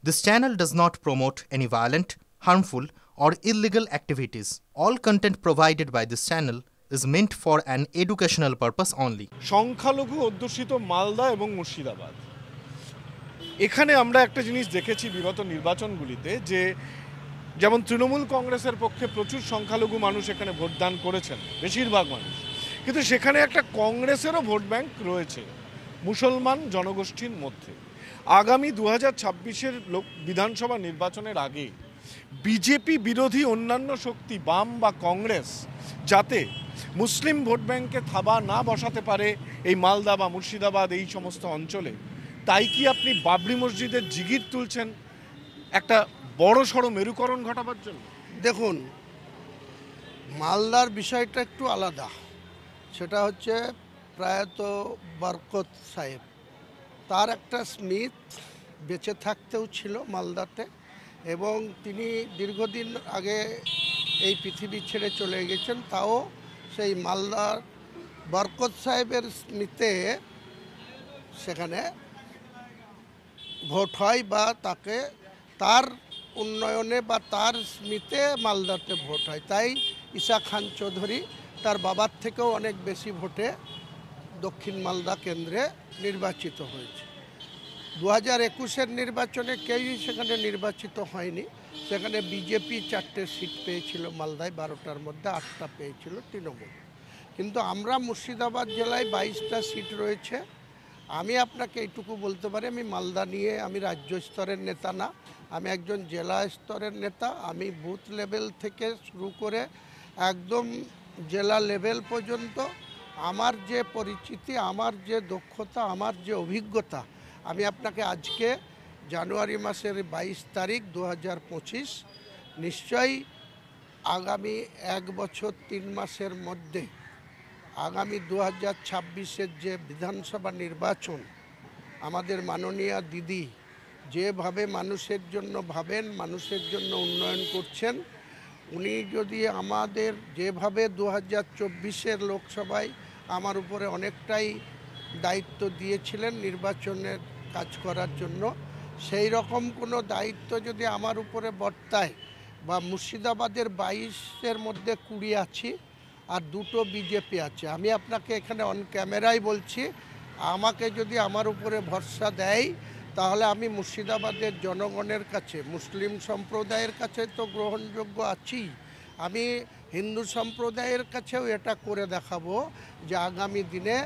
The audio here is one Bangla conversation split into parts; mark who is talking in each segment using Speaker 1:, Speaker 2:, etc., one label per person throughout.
Speaker 1: This channel does not promote any violent, harmful, or illegal activities. All content provided by this channel is meant for an educational purpose only.
Speaker 2: সংখ্যালঘু অধ্যুষিত মালদা এবং মুর্শিদাবাদ, এখানে আমরা একটা জিনিস দেখেছি বিগত নির্বাচনগুলিতে যে যেমন তৃণমূল কংগ্রেসের পক্ষে প্রচুর সংখ্যালঘু মানুষ এখানে ভোটদান করেছেন, বেশিরভাগ মানুষ, কিন্তু সেখানে একটা কংগ্রেসেরও ভোট ব্যাংক রয়েছে মুসলমান জনগোষ্ঠীর মধ্যে। আগামী 2026-এর বিধানসভা নির্বাচনের আগে বিজেপি বিরোধী অন্যান্য শক্তি বাম বা কংগ্রেস যাতে মুসলিম ভোট ব্যাংকে থাবা না বসাতে পারে এই মালদা বা মুর্শিদাবাদ এই সমস্ত অঞ্চলে, তাই কি আপনি বাবরি মসজিদের জিগির তুলছেন একটা বড় সড়ো মেরুকরণ ঘটাবার জন্য?
Speaker 3: দেখুন, মালদার বিষয়টা একটু আলাদা। সেটা হচ্ছে প্রয়াত বরকত সাহেব, তার একটা স্মিথ বেঁচে থাকতেও ছিল মালদাতে, এবং তিনি দীর্ঘদিন আগে এই পৃথিবী ছেড়ে চলে গেছেন। তাও সেই মালদার বরকত সাহেবের স্মিথে সেখানে ভোট হয় বা তাকে তার উন্নয়নে বা তার স্মিথে মালদাতে ভোট হয়। তাই ঈশা খান চৌধুরী তার বাবার থেকেও অনেক বেশি ভোটে দক্ষিণ মালদা কেন্দ্রে নির্বাচিত হয়েছে। 2021-এর নির্বাচনে কেউই সেখানে নির্বাচিত হয়নি। সেখানে বিজেপি 4টে সিট পেয়েছিল মালদায়, 12টার মধ্যে 8টা পেয়েছিল তৃণমূল। কিন্তু আমরা মুর্শিদাবাদ জেলায় 22টা সিট রয়েছে। আমি আপনাকে এইটুকু বলতে পারি, আমি মালদা নিয়ে আমি রাজ্য স্তরের নেতা না, আমি একজন জেলা স্তরের নেতা। আমি বুথ লেভেল থেকে শুরু করে একদম জেলা লেভেল পর্যন্ত আমার যে পরিচিতি, আমার যে দক্ষতা, আমার যে অভিজ্ঞতা, আমি আপনাকে আজকে জানুয়ারি মাসের 22 তারিখ 2025 নিশ্চয়ই আগামী 1 বছর 3 মাসের মধ্যে আগামী 2026-এর যে বিধানসভা নির্বাচন, আমাদের মাননীয়া দিদি যেভাবে মানুষের জন্য ভাবেন, মানুষের জন্য উন্নয়ন করছেন, উনি যদি আমাদের যেভাবে 2024-এর লোকসভায় আমার উপরে অনেকটাই দায়িত্ব দিয়েছিলেন নির্বাচনের কাজ করার জন্য, সেই রকম কোনো দায়িত্ব যদি আমার উপরে বর্তায়, বা মুর্শিদাবাদের 22-এর মধ্যে 20 আছি আর 2টো বিজেপি আছে, আমি আপনাকে এখানে অন ক্যামেরায় বলছি, আমাকে যদি আমার উপরে ভরসা দেয় তাহলে আমি মুর্শিদাবাদের জনগণের কাছে, মুসলিম সম্প্রদায়ের কাছে তো গ্রহণযোগ্য আছি, আমি হিন্দু সম্প্রদায়ের কাছেও এটা করে দেখাবো যে আগামী দিনে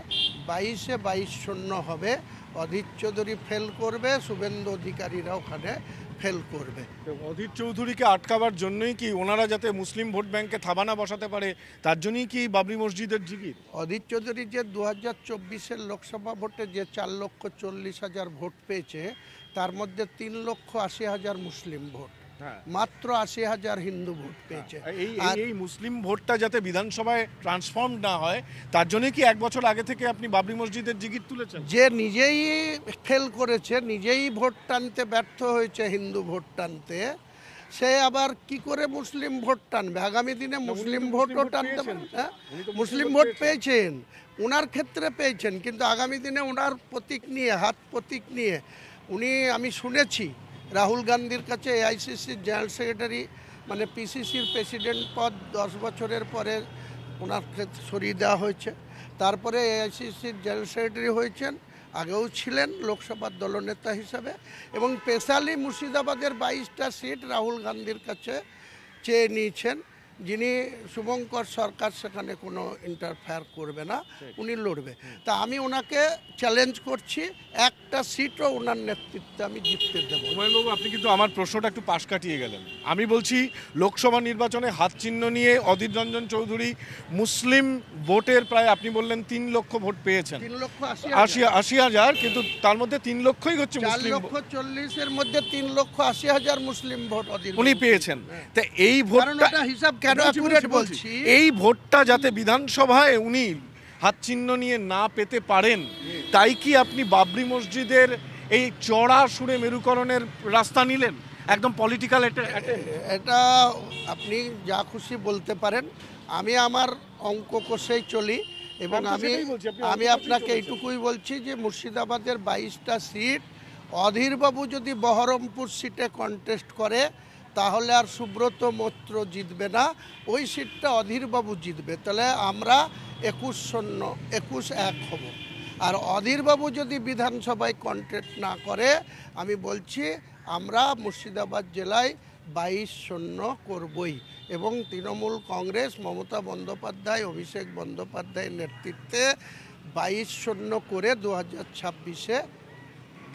Speaker 3: 22-এ 22 শূন্য হবে। অধীর চৌধুরী ফেল করবে, শুভেন্দু অধিকারীরা ওখানে ফেল করবে।
Speaker 2: অধীর চৌধুরীকে আটকাবার জন্যই কি ওনারা যাতে মুসলিম ভোট ব্যাংকে থাবা না বসাতে পারে, তার জন্যই কি বাবরি মসজিদের জিগির?
Speaker 3: অধীর চৌধুরী যে 2024-এর লোকসভা ভোটে যে 4,40,000 ভোট পেয়েছে, তার মধ্যে 3,80,000 মুসলিম ভোট, মাত্র 80,000 হিন্দু ভোট পেয়েছে।
Speaker 2: এই মুসলিম ভোটটা যাতে বিধানসভায় ট্রান্সফর্ম না হয়, তার জন্য কি 1 বছর আগে থেকে আপনি বাবরি মসজিদের জিগির তুলেছেন?
Speaker 3: যে নিজেই ফেল করেছে, নিজেই ভোট টানতে ব্যর্থ হয়েছে, হিন্দু ভোট টানতে, সে আবার কি করে মুসলিম ভোট টানবে? আগামী দিনে মুসলিম ভোটও টানতে পারবে। মুসলিম ভোট পেয়েছেন, ওনার ক্ষেত্রে পেয়েছেন, কিন্তু আগামী দিনে ওনার প্রতীক নিয়ে, হাত প্রতীক নিয়ে উনি, আমি শুনেছি রাহুল গান্ধীর কাছে এআইসিসির জেনারেল সেক্রেটারি, মানে পিসিসির প্রেসিডেন্ট পদ 10 বছরের পরে ওনার ক্ষেত্রে সরিয়ে দেওয়া হয়েছে। তারপরে এআইসিসির জেনারেল সেক্রেটারি হয়েছেন, আগেও ছিলেন লোকসভার দলনেতা হিসাবে, এবং স্পেশালি মুর্শিদাবাদের 22টা সিট রাহুল গান্ধীর কাছে চেয়ে নিয়েছেন, যিনি শুভঙ্কর সরকার সেখানে কোনো ইন্টারফেয়ার করবে না, উনি লড়বে। তা আমি ওনাকে চ্যালেঞ্জ করছি, একটা সিটও ওনার নেতৃত্বে আমি জিততে দেবো।
Speaker 2: হুমায়ুনবাবু, আপনি কিন্তু আমার প্রশ্নটা একটু পাশ কাটিয়ে গেলেন। আমি বলছি লোকসভা নির্বাচনে হাত চিহ্ন নিয়ে অধীর রঞ্জন চৌধুরী মুসলিম ভোটের প্রায়, আপনি বললেন 3 লক্ষ ভোট পেয়েছেন, 3,80,000, কিন্তু তার মধ্যে 3 লক্ষই হচ্ছে মুসলিম।
Speaker 3: 4,40,000-এর মধ্যে 3,80,000 মুসলিম ভোট
Speaker 2: উনি পেয়েছেন। তা এই ভোটটা
Speaker 3: হিসাব কেন অ্যাকুরেট বলছি,
Speaker 2: এই ভোটটা যাতে বিধানসভায় উনি হাত চিহ্ন নিয়ে না পেতে পারেন, তাই কি আপনি বাবরি মসজিদের এই চড়া সুরে মেরুকরণের রাস্তা নিলেন? একদম পলিটিক্যাল
Speaker 3: এটা আপনি যা খুশি বলতে পারেন, আমি আমার অঙ্ক কষেই চলি, এবং আমি আপনাকে এইটুকুই বলছি যে মুর্শিদাবাদের 22টা সিট অধীরবাবু যদি বহরমপুর সিটে কন্টেস্ট করে তাহলে আর সুব্রত মৈত্র জিতবে না, ওই সিটটা অধীরবাবু জিতবে। তাহলে আমরা 21-1 হব। আর অধীরবাবু যদি বিধানসভায় কন্টেস্ট না করে, আমি বলছি আমরা মুর্শিদাবাদ জেলায় 22-0 করবই। এবং তৃণমূল কংগ্রেস মমতা বন্দ্যোপাধ্যায় অভিষেক বন্দ্যোপাধ্যায়ের নেতৃত্বে 22-0 করে 2026-এ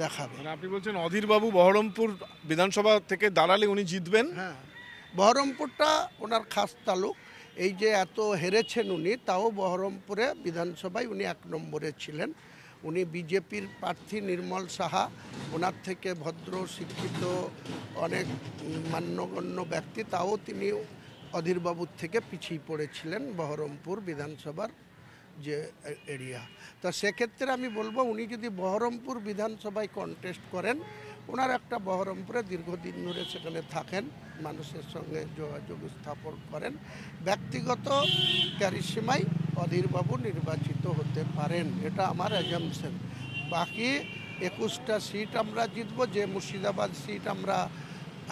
Speaker 3: দেখাবে।
Speaker 2: মানে আপনি বলছেন অধীরবাবু বহরমপুর বিধানসভা থেকে দাঁড়ালে উনি জিতবেন?
Speaker 3: হ্যাঁ, বহরমপুরটা ওনার খাস তালুক। এই যে এত হেরেছেন উনি, তাও বহরমপুরে বিধানসভায় উনি 1 নম্বরে ছিলেন। উনি বিজেপির প্রার্থী নির্মল সাহা, ওনার থেকে ভদ্র শিক্ষিত অনেক মান্যগণ্য ব্যক্তি, তাও তিনি অধীরবাবুর থেকে পিছিয়ে পড়েছিলেন বহরমপুর বিধানসভার যে এরিয়া। তা সেক্ষেত্রে আমি বলবো উনি যদি বহরমপুর বিধানসভায় কন্টেস্ট করেন, ওনার একটা বহরমপুরে দীর্ঘদিন ধরে সেখানে থাকেন, মানুষের সঙ্গে যোগাযোগ স্থাপন করেন, ব্যক্তিগত ক্যারিসমায় অধীরবাবু নির্বাচিত হতে পারেন, এটা আমার অ্যাজাম্পশন। বাকি 21টা সিট আমরা জিতবো। যে মুর্শিদাবাদ সিট আমরা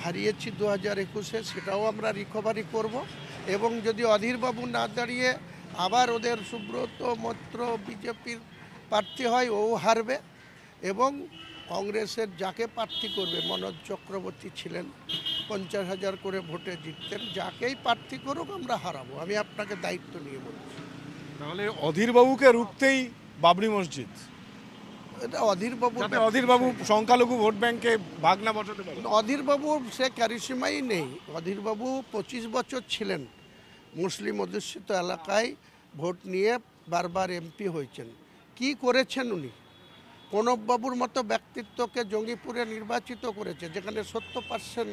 Speaker 3: হারিয়েছি 2021-এ, সেটাও আমরা রিকভারি করব। এবং যদি অধীরবাবু না দাঁড়িয়ে আবার ওদের সুব্রত মৈত্র বিজেপির প্রার্থী হয়, ও হারবে। এবং কংগ্রেসের যাকে প্রার্থী করবে, মনোজ চক্রবর্তী ছিলেন, 50,000 করে ভোটে জিততেন, যাকেই প্রার্থী করুক আমরা হারাবো। আমি আপনাকে দায়িত্ব নিয়ে বলছি।
Speaker 2: তাহলে অধীরবাবুকে রুখতেই বাবরি মসজিদ,
Speaker 3: এটা অধীরবাবু,
Speaker 2: অধীরবাবু সংখ্যালঘু ভোট ব্যাংকে ভাগ না বসাতে পারে।
Speaker 3: অধীরবাবু সে ক্যারিসমাই নেই। অধীরবাবু 25 বছর ছিলেন মুসলিম অধ্যুষিত এলাকায়, ভোট নিয়ে বারবার এমপি হয়েছেন। কি করেছেন উনি? প্রণববাবুর মতো ব্যক্তিত্বকে জঙ্গিপুরে নির্বাচিত করেছে, যেখানে 70%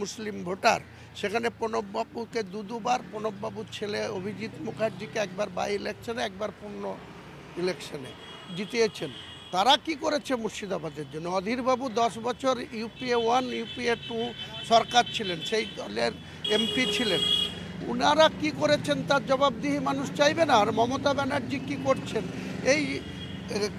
Speaker 3: মুসলিম ভোটার, সেখানে প্রণববাবুকে দুবার, প্রণববাবুর ছেলে অভিজিৎ মুখার্জিকে একবার বাই ইলেকশনে, একবার পূর্ণ ইলেকশনে জিতিয়েছেন। তারা কি করেছে মুর্শিদাবাদের জন্য? অধীরবাবু 10 বছর UPA 1 UPA 2 সরকার ছিলেন, সেই দলের এমপি ছিলেন। ওনারা কি করেছেন তার জবাবদিহি মানুষ চাইবে না? আর মমতা ব্যানার্জি কি করছেন? এই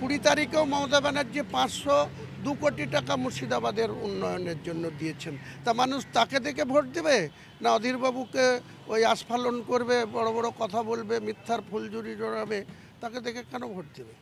Speaker 3: 20 তারিখেও মমতা ব্যানার্জি 502 কোটি টাকা মুর্শিদাবাদের উন্নয়নের জন্য দিয়েছেন। তা মানুষ তাকে দেখে ভোট দেবে, না অধীরবাবুকে ওই আস্ফালন করবে, বড় বড় কথা বলবে, মিথ্যার ফুলঝুরি জড়াবে, তাকে দেখে কেন ভোট দেবে?